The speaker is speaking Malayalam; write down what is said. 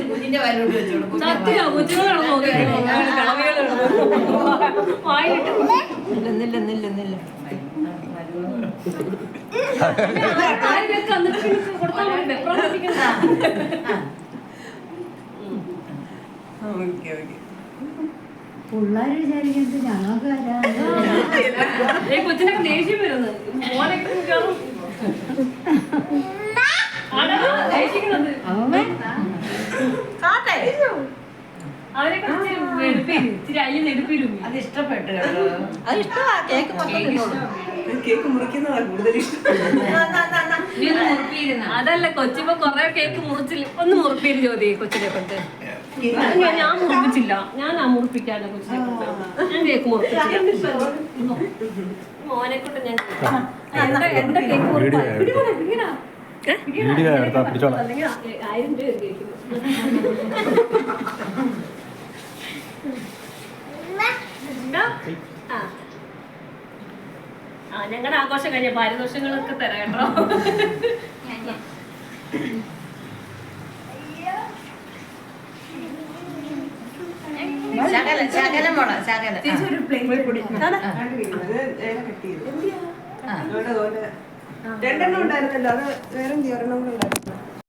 കുഞ്ഞിന്റെ വയലോട്ട് വെച്ചോളൂ. പിള്ളേര് വിചാരിക്കുന്നത് ഞങ്ങൾക്ക് വരാൻ കൊച്ചിനൊക്കെ ദേഷ്യം വരുന്നത് മോനൊക്കെ ദേഷിക്കുന്നുണ്ട് അവരൊക്കെ ഇച്ചിരി അയ്യം എടുപ്പിലും. അത് ഇഷ്ടപ്പെട്ടു. അത് ഇഷ്ടമാ. കേക്ക് കേക്ക് മുറിക്കുന്നതാണ് കൂടുതൽ ഇഷ്ടം. അതല്ല കൊച്ചിപ്പോ കൊറേ കേക്ക് മുറിച്ചില്ല. ഒന്ന് മുറിപ്പീര് ജ്യോതി കൊച്ചിനെ കൊണ്ട്. ഞാൻ മുറിപ്പിച്ചില്ല. ഞാനാ മുറിപ്പിക്കാനോ കൊച്ചിനെ കൊണ്ട്. ഞാൻ കേക്ക് മുറിപ്പിച്ചില്ല. മോനെ കൊണ്ട് ഞാൻ എന്റെ കേക്ക് മുറിപ്പിക്കണം. 1000 രൂപ കേക്ക്. ഞങ്ങളുടെ ആഘോഷം കഴിഞ്ഞ പാരിതോഷങ്ങളൊക്കെ തരാം കേട്ടോ. രണ്ടെണ്ണം ഉണ്ടായിരുന്നല്ലോ, അത് വേറെ ഒരെണ്ണം കൂടെ ഉണ്ടായിരുന്നു.